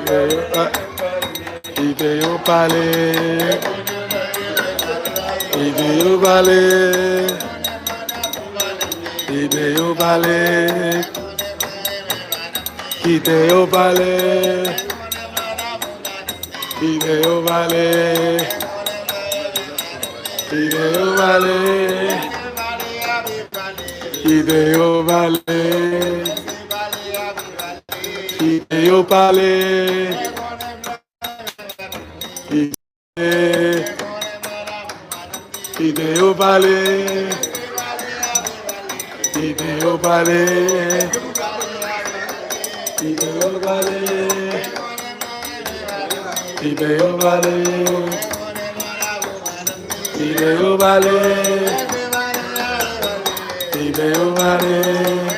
Ideo vale, ideo vale, ideo vale, ideo vale, ideo vale, ideo vale, ideo vale, ideo vale. Ideo vale, ideo vale, ideo vale, ideo vale, ideo vale, ideo vale.